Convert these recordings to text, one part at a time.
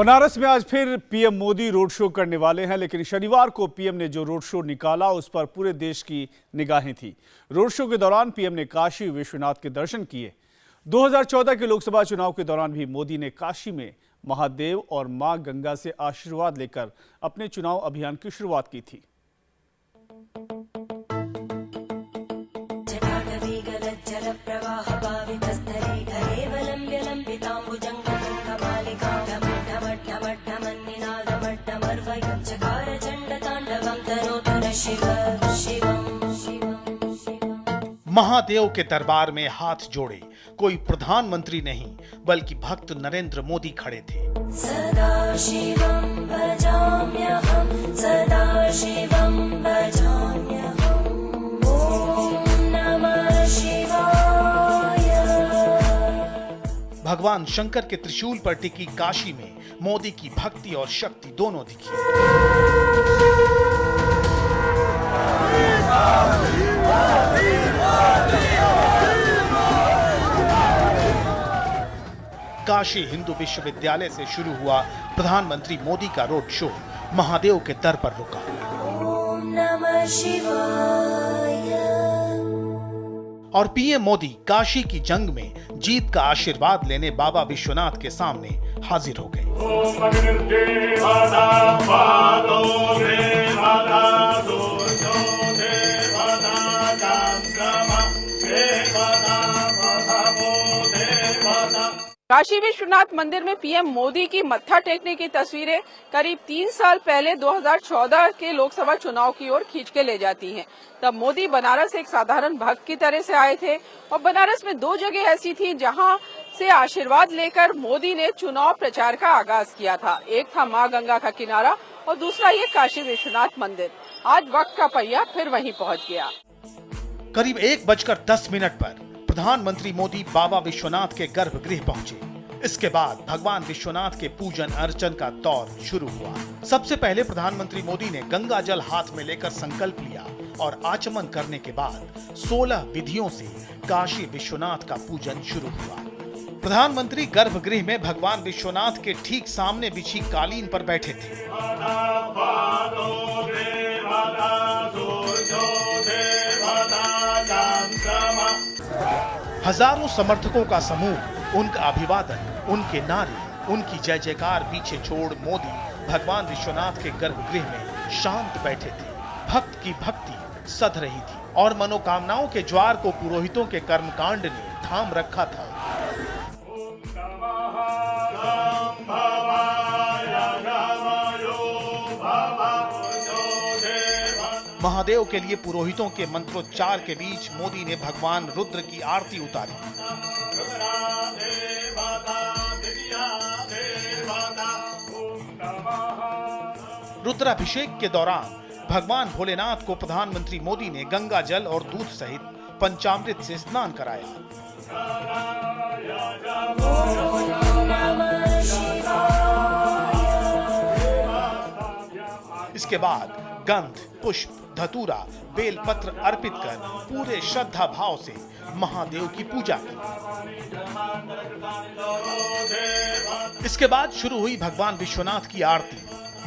बनारस में आज फिर पीएम मोदी रोड शो करने वाले हैं, लेकिन शनिवार को पीएम ने जो रोड शो निकाला उस पर पूरे देश की निगाहें थी। रोड शो के दौरान पीएम ने काशी विश्वनाथ के दर्शन किए। 2014 के लोकसभा चुनाव के दौरान भी मोदी ने काशी में महादेव और मां गंगा से आशीर्वाद लेकर अपने चुनाव अभियान की शुरुआत की थी। महादेव के दरबार में हाथ जोड़े कोई प्रधानमंत्री नहीं बल्कि भक्त नरेंद्र मोदी खड़े थे। सदा शिवं भजाम्यहं, सदा शिवं भजाम्यहं, ओम नमः शिवाय। भगवान शंकर के त्रिशूल पर टिकी काशी में मोदी की भक्ति और शक्ति दोनों दिखी। काशी हिंदू विश्वविद्यालय से शुरू हुआ प्रधानमंत्री मोदी का रोड शो महादेव के दर पर रुका। ओम नमः शिवाय। और पीएम मोदी काशी की जंग में जीत का आशीर्वाद लेने बाबा विश्वनाथ के सामने हाजिर हो गए। काशी विश्वनाथ मंदिर में पीएम मोदी की मत्था टेकने की तस्वीरें करीब 3 साल पहले 2014 के लोकसभा चुनाव की ओर खींच के ले जाती हैं। तब मोदी बनारस एक साधारण भक्त की तरह से आए थे और बनारस में 2 जगह ऐसी थी जहां से आशीर्वाद लेकर मोदी ने चुनाव प्रचार का आगाज किया था। एक था मां गंगा का किनारा और दूसरा ये काशी विश्वनाथ मंदिर। आज वक्त का पहिया फिर वहीं पहुंच गया। करीब 1:10 पर प्रधानमंत्री मोदी बाबा विश्वनाथ के गर्भगृह पहुंचे। इसके बाद भगवान विश्वनाथ के पूजन अर्चन का दौर शुरू हुआ। सबसे पहले प्रधानमंत्री मोदी ने गंगा जल हाथ में लेकर संकल्प लिया और आचमन करने के बाद 16 विधियों से काशी विश्वनाथ का पूजन शुरू हुआ। प्रधानमंत्री गर्भगृह में भगवान विश्वनाथ के ठीक सामने बिछी कालीन पर बैठे थे। हजारों समर्थकों का समूह उनका अभिवादन, उनके नारे, उनकी जय जयकार पीछे छोड़ मोदी भगवान विश्वनाथ के गर्भगृह में शांत बैठे थे। भक्त की भक्ति सध रही थी और मनोकामनाओं के ज्वार को पुरोहितों के कर्मकांड ने थाम रखा था। महादेव के लिए पुरोहितों के मंत्रोच्चार के बीच मोदी ने भगवान रुद्र की आरती उतारी। रुद्राभिषेक के दौरान भगवान भोलेनाथ को प्रधानमंत्री मोदी ने गंगा जल और दूध सहित पंचामृत से स्नान कराया। इसके बाद गंध, पुष्प, धतूरा, बेलपत्र अर्पित कर पूरे श्रद्धा भाव से महादेव की पूजा की। इसके बाद शुरू हुई भगवान विश्वनाथ की आरती।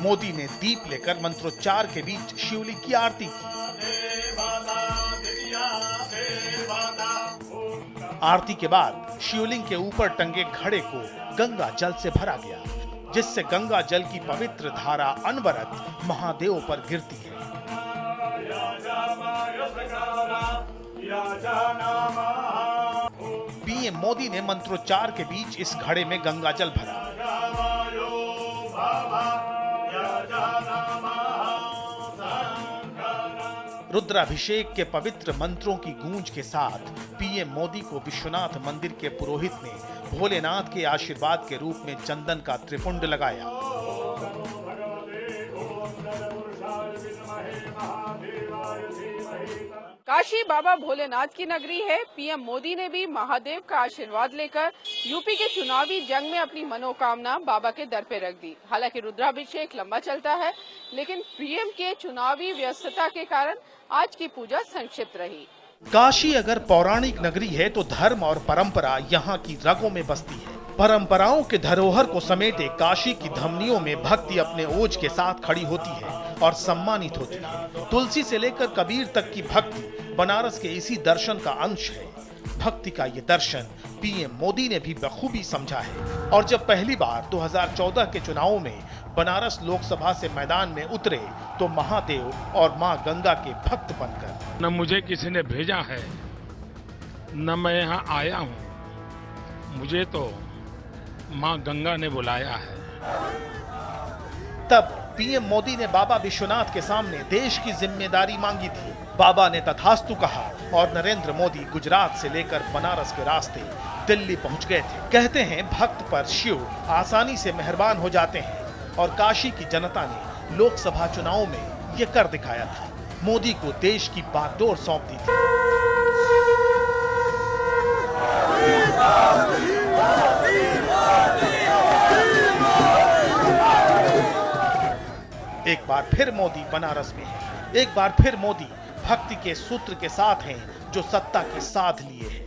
मोदी ने दीप लेकर मंत्रोच्चार के बीच शिवलिंग की आरती की। आरती के बाद शिवलिंग के ऊपर टंगे घड़े को गंगा जल से भरा गया, जिससे गंगा जल की पवित्र धारा अनवरत महादेव पर गिरती है। पीएम मोदी ने मंत्रोच्चार के बीच इस घड़े में गंगा जल भरा। रुद्राभिषेक के पवित्र मंत्रों की गूंज के साथ पीएम मोदी को विश्वनाथ मंदिर के पुरोहित ने भोलेनाथ के आशीर्वाद के रूप में चंदन का त्रिपुंड लगाया। काशी बाबा भोलेनाथ की नगरी है। पीएम मोदी ने भी महादेव का आशीर्वाद लेकर यूपी के चुनावी जंग में अपनी मनोकामना बाबा के दर पे रख दी। हालांकि रुद्राभिषेक लंबा चलता है, लेकिन पीएम के चुनावी व्यस्तता के कारण आज की पूजा संक्षिप्त रही। काशी अगर पौराणिक नगरी है तो धर्म और परंपरा यहाँ की रगों में बसती है। परंपराओं के धरोहर को समेटे काशी की धमनियों में भक्ति अपने ओज के साथ खड़ी होती है और सम्मानित होती है। तुलसी से लेकर कबीर तक की भक्ति बनारस के इसी दर्शन का अंश है। भक्ति का ये दर्शन पीएम मोदी ने भी बखूबी समझा है और जब पहली बार 2014 के चुनावों में बनारस लोकसभा से मैदान में उतरे तो महादेव और मां गंगा के भक्त बनकर। न मुझे किसी ने भेजा है न मैं यहाँ आया हूँ, मुझे तो मां गंगा ने बुलाया है। तब पीएम मोदी ने बाबा विश्वनाथ के सामने देश की जिम्मेदारी मांगी थी। बाबा ने तथास्तु कहा और नरेंद्र मोदी गुजरात से लेकर बनारस के रास्ते दिल्ली पहुंच गए थे। कहते हैं भक्त पर शिव आसानी से मेहरबान हो जाते हैं और काशी की जनता ने लोकसभा चुनाव में ये कर दिखाया था। मोदी को देश की बागडोर सौंप दी थी। एक बार फिर मोदी बनारस में है। एक बार फिर मोदी भक्ति के सूत्र के साथ हैं जो सत्ता के साथ लिए हैं।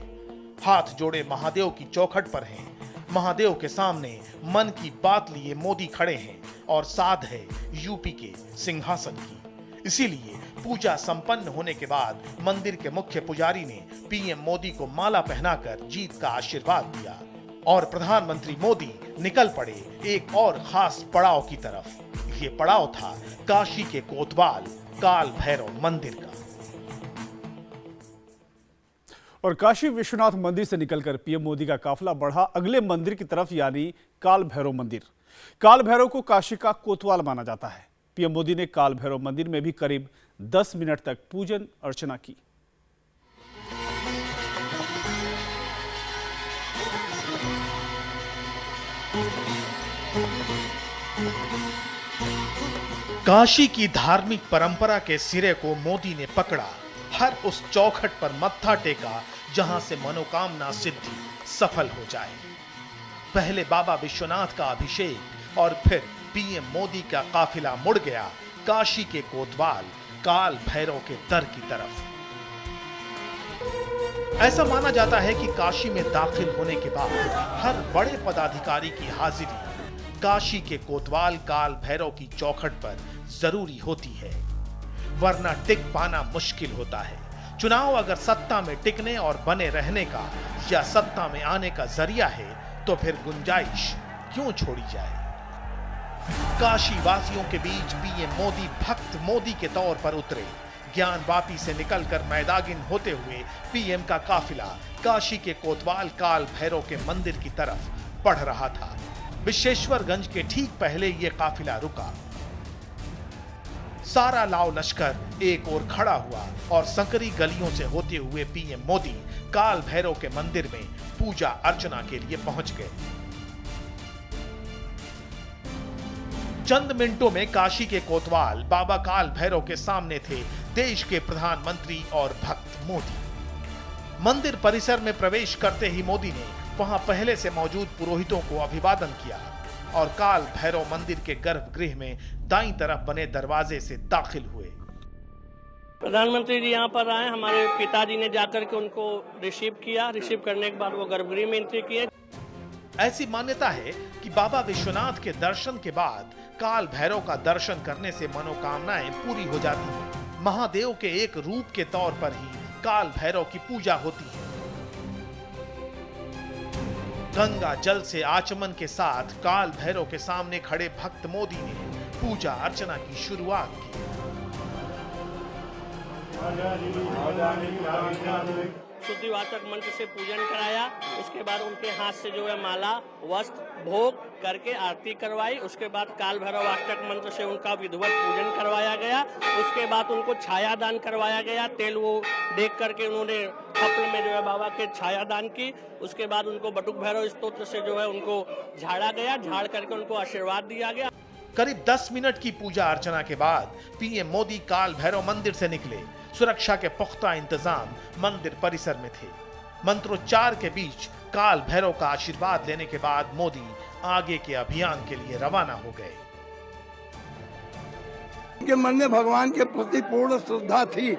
हाथ जोड़े महादेव की चौखट पर हैं। महादेव के सामने मन की बात लिए मोदी खड़े हैं और साध है यूपी के सिंहासन की। इसीलिए पूजा संपन्न होने के बाद मंदिर के मुख्य पुजारी ने पीएम मोदी को माला पहनाकर जीत का आशीर्वाद दिया और प्रधानमंत्री मोदी निकल पड़े एक और खास पड़ाव की तरफ। ये पड़ाव था काशी के कोतवाल काल भैरव मंदिर का। और काशी विश्वनाथ मंदिर से निकलकर पीएम मोदी का काफिला बढ़ा अगले मंदिर की तरफ, यानी काल भैरव मंदिर। काल भैरव को काशी का कोतवाल माना जाता है। पीएम मोदी ने काल भैरव मंदिर में भी करीब 10 मिनट तक पूजन अर्चना की। काशी की धार्मिक परंपरा के सिरे को मोदी ने पकड़ा। हर उस चौखट पर मत्था टेका जहां से मनोकामना सिद्धि सफल हो जाए। पहले बाबा विश्वनाथ का अभिषेक और फिर पीएम मोदी का काफिला मुड़ गया काशी के कोतवाल काल भैरव के दर की तरफ। ऐसा माना जाता है कि काशी में दाखिल होने के बाद हर बड़े पदाधिकारी की हाजिरी काशी के कोतवाल काल भैरव की चौखट पर जरूरी होती है, वरना टिक पाना मुश्किल होता है। चुनाव अगर सत्ता में टिकने और बने रहने का या सत्ता में आने का जरिया है तो फिर गुंजाइश क्यों छोड़ी जाए। काशी वासियों के बीच पीएम मोदी भक्त मोदी के तौर पर उतरे। ज्ञान वापी से निकलकर मैदागिन होते हुए पीएम का काफिला काशी के कोतवाल काल भैरव के मंदिर की तरफ बढ़ रहा था। विश्वेश्वरगंज के ठीक पहले यह काफिला रुका। सारा लाव लश्कर एक ओर खड़ा हुआ और संकरी गलियों से होते हुए पीएम मोदी काल भैरव के मंदिर में पूजा अर्चना के लिए पहुंच गए। चंद मिनटों में काशी के कोतवाल बाबा काल भैरव के सामने थे देश के प्रधानमंत्री और भक्त मोदी। मंदिर परिसर में प्रवेश करते ही मोदी ने वहां पहले से मौजूद पुरोहितों को अभिवादन किया और काल भैरव मंदिर के गर्भगृह में दाईं तरफ बने दरवाजे से दाखिल हुए। प्रधानमंत्री जी यहाँ पर आए, हमारे पिताजी ने जाकर के उनको रिसीव किया। रिसीव करने के बाद वो गर्भगृह में एंट्री किए। ऐसी मान्यता है कि बाबा विश्वनाथ के दर्शन के बाद काल भैरव का दर्शन करने से मनोकामनाएं पूरी हो जाती हैं। महादेव के एक रूप के तौर पर ही काल भैरव की पूजा होती है। गंगा जल से आचमन के साथ काल भैरव के सामने खड़े भक्त मोदी ने पूजा अर्चना की शुरुआत की। शुद्धिवाचक मंत्र से पूजन कराया। उसके बाद उनके हाथ से जो है माला वस्त्र भोग करके आरती करवाई। उसके बाद काल भैरव अष्टक मंत्र से उनका विधिवत पूजन करवाया गया। उसके बाद उनको छाया दान करवाया गया। तेल वो देख करके उन्होंने खप्ल में जो है बाबा के छाया दान की। उसके बाद उनको बटुक भैरव स्तोत्र से जो है उनको झाड़ा गया। झाड़ करके उनको आशीर्वाद दिया गया। करीब 10 मिनट की पूजा अर्चना के बाद पीएम मोदी काल भैरव मंदिर से निकले। सुरक्षा के पुख्ता इंतजाम मंदिर परिसर में थे। मंत्रोच्चार के बीच काल भैरव का आशीर्वाद लेने के बाद मोदी आगे के अभियान के लिए रवाना हो गए। उनके मन में भगवान के प्रति पूर्ण श्रद्धा थी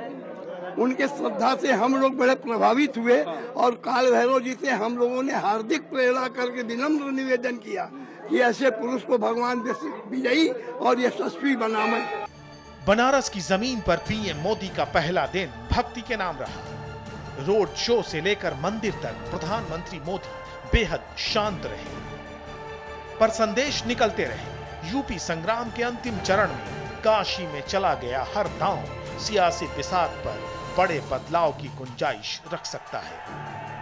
उनके श्रद्धा से हम लोग बड़े प्रभावित हुए और काल भैरव जी से हम लोगों ने हार्दिक प्रेरणा करके विनम्र निवेदन किया कि ऐसे पुरुष को भगवान विजयी और यशस्वी बनावे। बनारस की जमीन पर पीएम मोदी का पहला दिन भक्ति के नाम रहा। रोड शो से लेकर मंदिर तक प्रधानमंत्री मोदी बेहद शांत रहे, पर संदेश निकलते रहे। यूपी संग्राम के अंतिम चरण में काशी में चला गया हर दांव सियासी बिसात पर बड़े बदलाव की गुंजाइश रख सकता है।